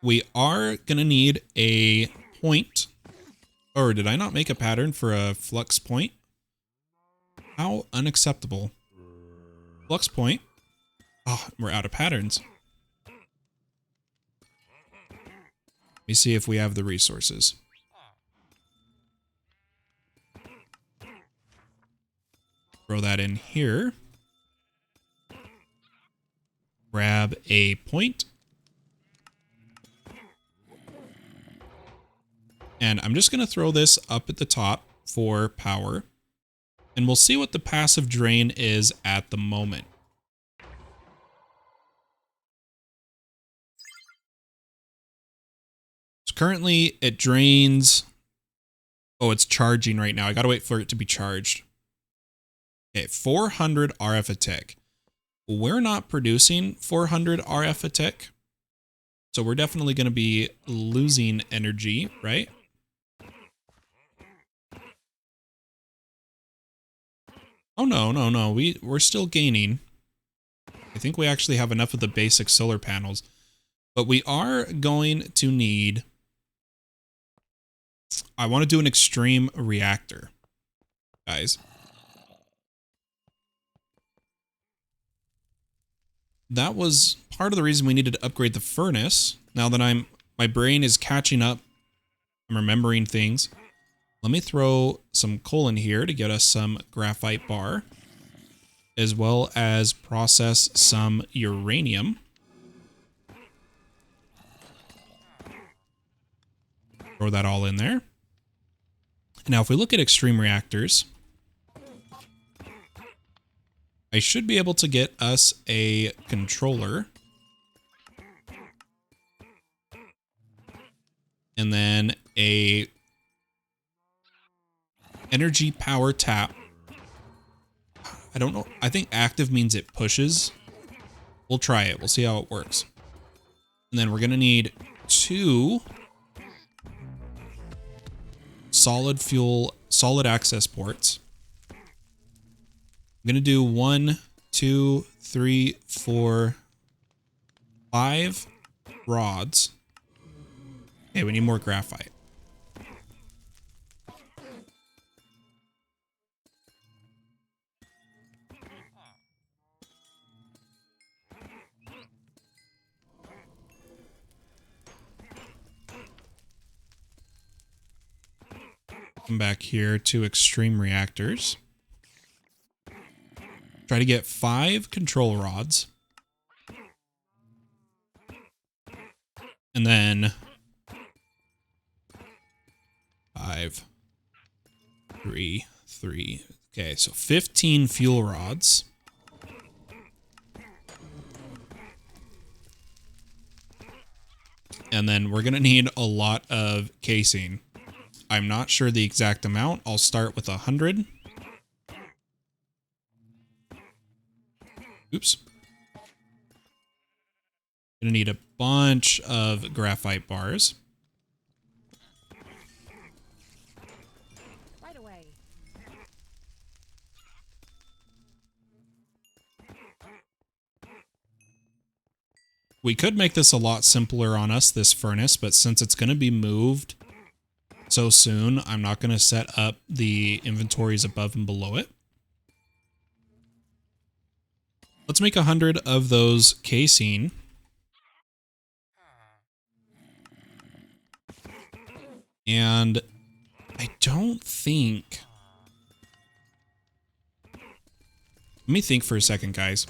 we are going to need a point. Or did I not make a pattern for a flux point? How unacceptable. Flux point. Oh, we're out of patterns. Let me see if we have the resources. Throw that in here. Grab a point. And I'm just going to throw this up at the top for power. And we'll see what the passive drain is at the moment. So currently it drains. Oh, it's charging right now. I got to wait for it to be charged. Okay, 400 RF a tick. We're not producing 400 RF a tick. So we're definitely going to be losing energy, right? Oh, no. We're still gaining. I think we actually have enough of the basic solar panels. But we are going to need... I want to do an extreme reactor, guys. That was part of the reason we needed to upgrade the furnace. Now that my brain is catching up, I'm remembering things. Let me throw some coal in here to get us some graphite bar, as well as process some uranium. Throw that all in there. Now, if we look at extreme reactors, I should be able to get us a controller. And then a energy power tap. I don't know. I think active means it pushes. We'll try it. We'll see how it works. And then we're going to need 2 solid fuel, solid access ports. I'm going to do 1, 2, 3, 4, 5 rods. Okay, we need more graphite. Come back here to extreme reactors. Try to get 5 control rods. And then 5, 3, 3. Okay, so 15 fuel rods. And then we're going to need a lot of casing. I'm not sure the exact amount. I'll start with 100. Oops. Gonna need a bunch of graphite bars. Right away. We could make this a lot simpler on us, this furnace, but since it's going to be moved so soon, I'm not going to set up the inventories above and below it. Let's make 100 of those casing. And I don't think... Let me think for a second, guys.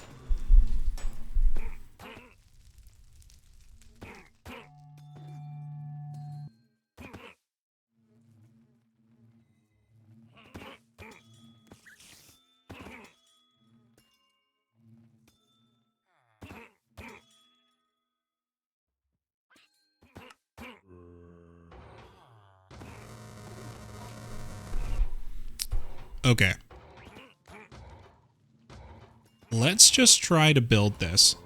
Okay. Let's just try to build this.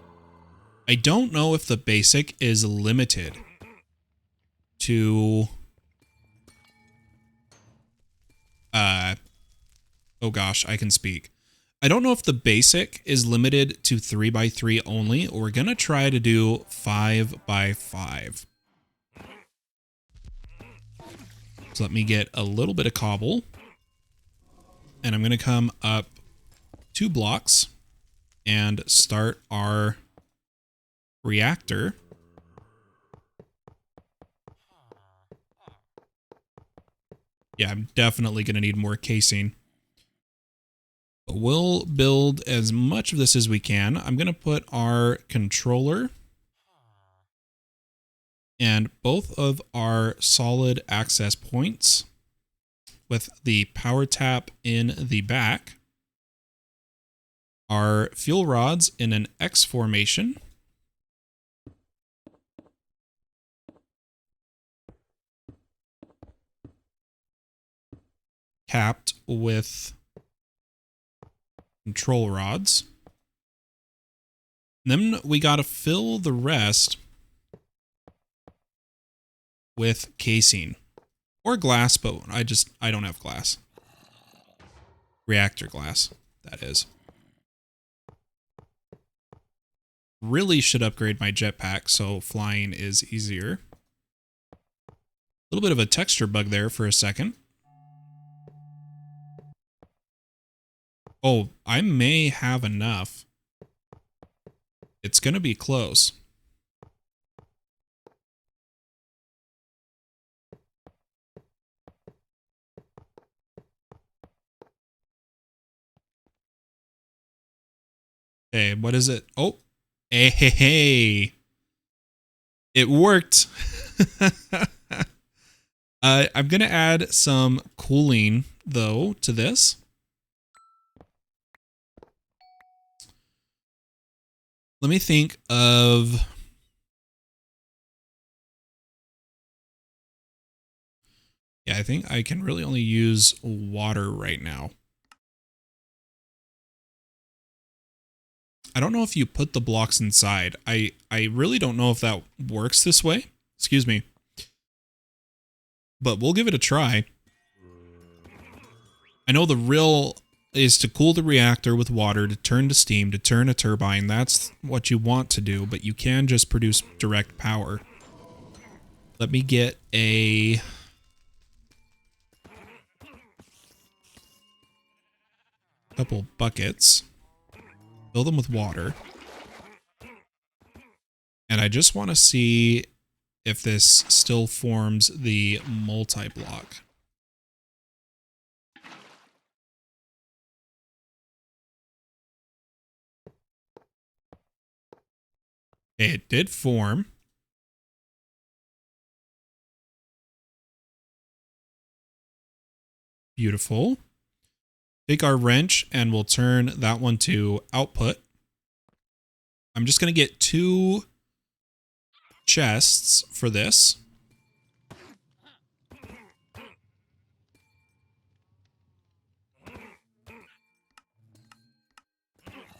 I don't know if the basic is limited to... oh gosh, I can speak. I don't know if the basic is limited to 3x3 only, or we're going to try to do 5x5. So let me get a little bit of cobble. And I'm going to come up 2 blocks and start our reactor. Yeah, I'm definitely going to need more casing. But we'll build as much of this as we can. I'm going to put our controller and both of our solid access points with the power tap in the back. Our fuel rods in an X formation. Capped with control rods. And then we got to fill the rest with casing or glass, but I don't have glass. Reactor glass, that is. Really should upgrade my jetpack so flying is easier. A little bit of a texture bug there for a second. Oh, I may have enough. It's going to be close. Hey, what is it? Oh, hey. It worked. I'm going to add some cooling, though, to this. Let me think of... Yeah, I think I can really only use water right now. I don't know if you put the blocks inside. I really don't know if that works this way. Excuse me. But we'll give it a try. I know the real is to cool the reactor with water, to turn to steam, to turn a turbine. That's what you want to do, but you can just produce direct power. Let me get a... couple buckets. Fill them with water. And I just want to see if this still forms the multi-block. It did form. Beautiful. Take our wrench and we'll turn that one to output. I'm just going to get 2 chests for this.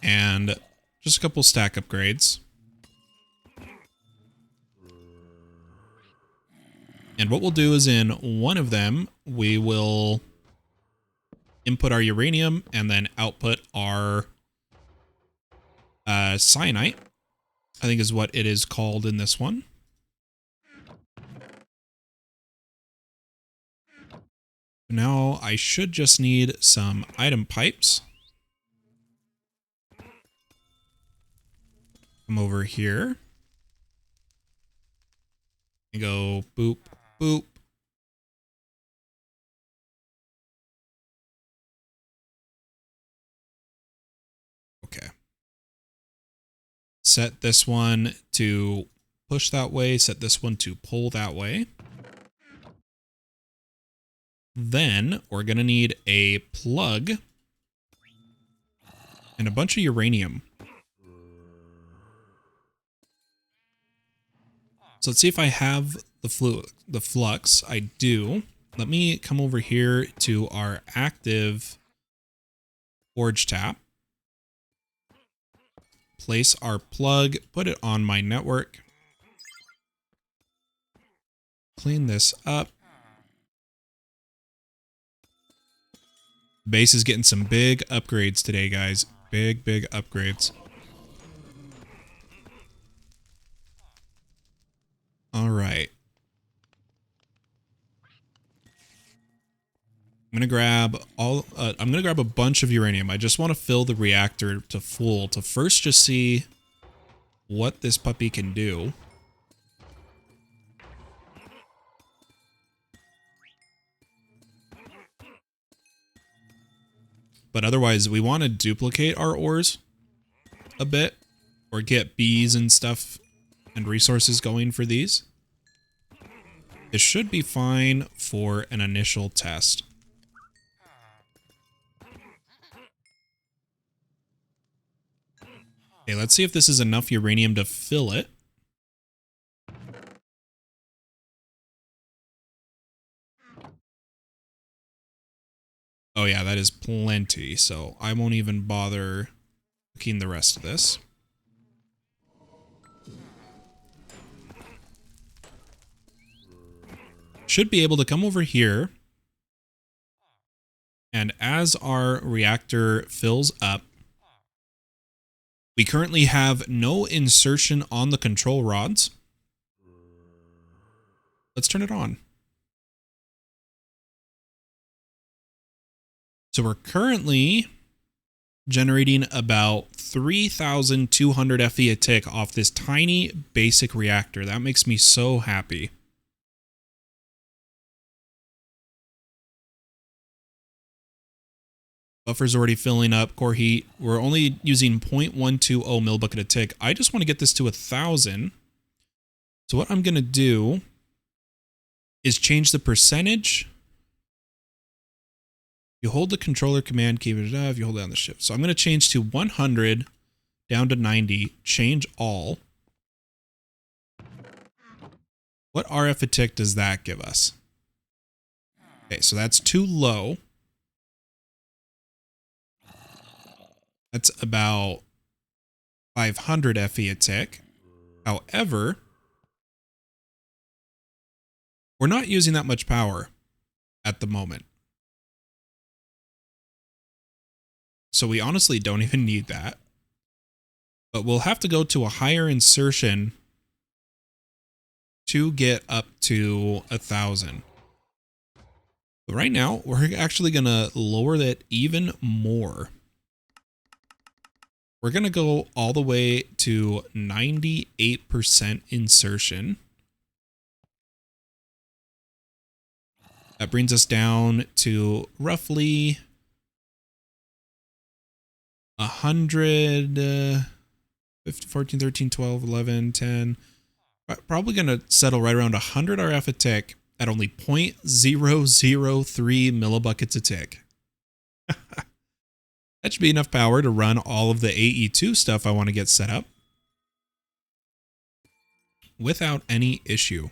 And just a couple stack upgrades. And what we'll do is in one of them, we will input our uranium and then output our cyanite, I think is what it is called in this one. Now I should just need some item pipes. Come over here. And go boop, boop. Okay. Set this one to push that way. Set this one to pull that way. Then we're going to need a plug and a bunch of uranium. So let's see if I have the flux. I do. Let me come over here to our active forge tap. Place our plug, put it on my network. Clean this up. Base is getting some big upgrades today, guys. Big upgrades. All right. I'm gonna grab a bunch of uranium. I just want to fill the reactor to full to first just see what this puppy can do. But otherwise, we want to duplicate our ores a bit or get bees and stuff and resources going for these. It should be fine for an initial test. Okay, let's see if this is enough uranium to fill it. Oh yeah, that is plenty, so I won't even bother cooking the rest of this. Should be able to come over here, and as our reactor fills up, we currently have no insertion on the control rods. Let's turn it on. So we're currently generating about 3,200 FE a tick off this tiny basic reactor. That makes me so happy. Buffer's already filling up, core heat. We're only using 0.120 millibucket a tick. I just want to get this to 1,000. So what I'm going to do is change the percentage. You hold the controller command key, if you hold down the shift. So I'm going to change to 100 down to 90, change all. What RF a tick does that give us? Okay, so that's too low. That's about 500 FE a tick. However, we're not using that much power at the moment. So we honestly don't even need that. But we'll have to go to a higher insertion to get up to 1,000. But right now, we're actually going to lower that even more. We're going to go all the way to 98% insertion. That brings us down to roughly 100. 15, 14, 13, 12, 11, 10. Probably going to settle right around 100 RF a tick at only 0.003 millibuckets a tick. That should be enough power to run all of the AE2 stuff I want to get set up without any issue.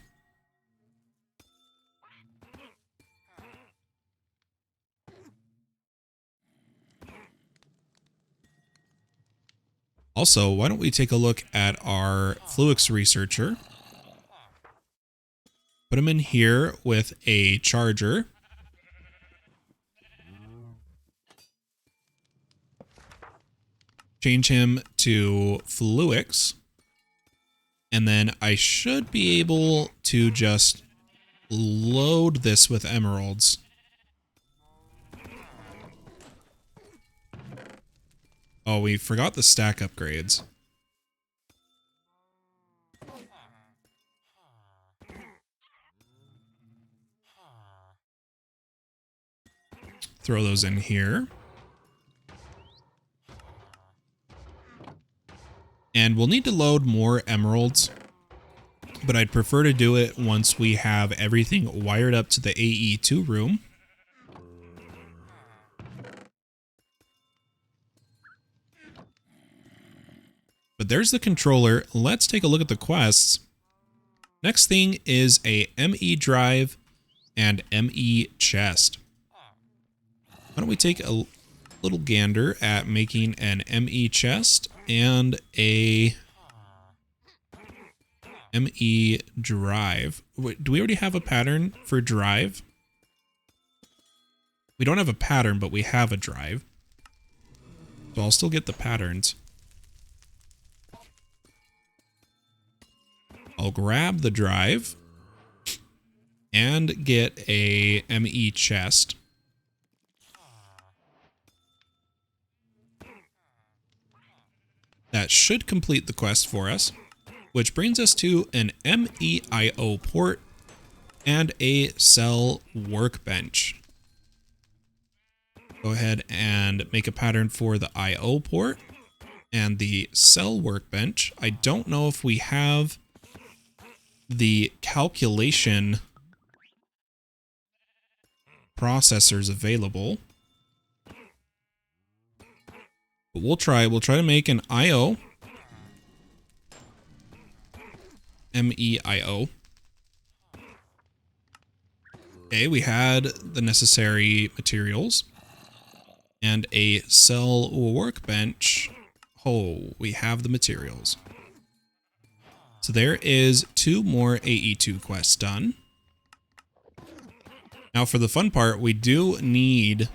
Also, why don't we take a look at our Fluix researcher? Put him in here with a charger. Change him to Fluix. And then I should be able to just load this with emeralds. Oh, we forgot the stack upgrades. Throw those in here. And we'll need to load more emeralds, but I'd prefer to do it once we have everything wired up to the AE2 room. But there's the controller. Let's take a look at the quests. Next thing is a ME drive and ME chest. Why don't we take a little gander at making an ME chest and a ME drive. Wait, do we already have a pattern for drive? We don't have a pattern, but we have a drive. So I'll still get the patterns. I'll grab the drive and get a ME chest. That should complete the quest for us, which brings us to an MEIO port and a cell workbench. Go ahead and make a pattern for the IO port and the cell workbench. I don't know if we have the calculation processors available, but we'll try to make an IO MEIO. Okay, we had the necessary materials and a cell workbench. Oh, we have the materials. So there is 2 more AE2 quests done. Now for the fun part, we do need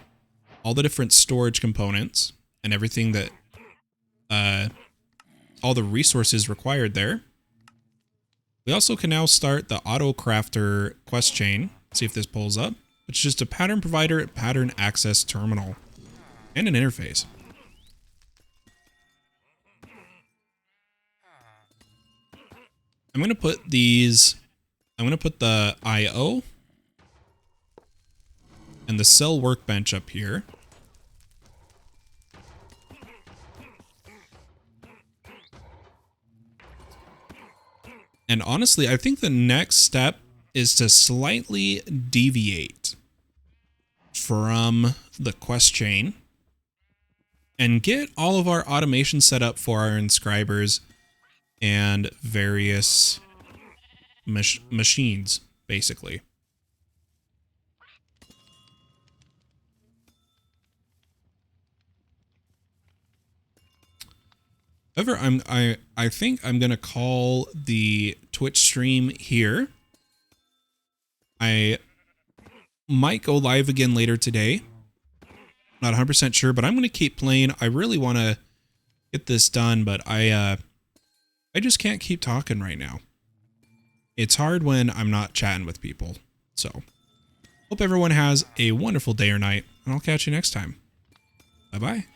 all the different storage components and everything that, all the resources required there. We also can now start the auto crafter quest chain. See if this pulls up. It's just a pattern provider, pattern access terminal, and an interface. I'm going to put these, I'm going to put the IO and the cell workbench up here. And honestly, I think the next step is to slightly deviate from the quest chain and get all of our automation set up for our inscribers and various machines, basically. However, I think I'm gonna call the Twitch stream here. I might go live again later today. Not 100% sure, but I'm gonna keep playing. I really want to get this done, but I just can't keep talking right now. It's hard when I'm not chatting with people. So, hope everyone has a wonderful day or night, and I'll catch you next time. Bye-bye.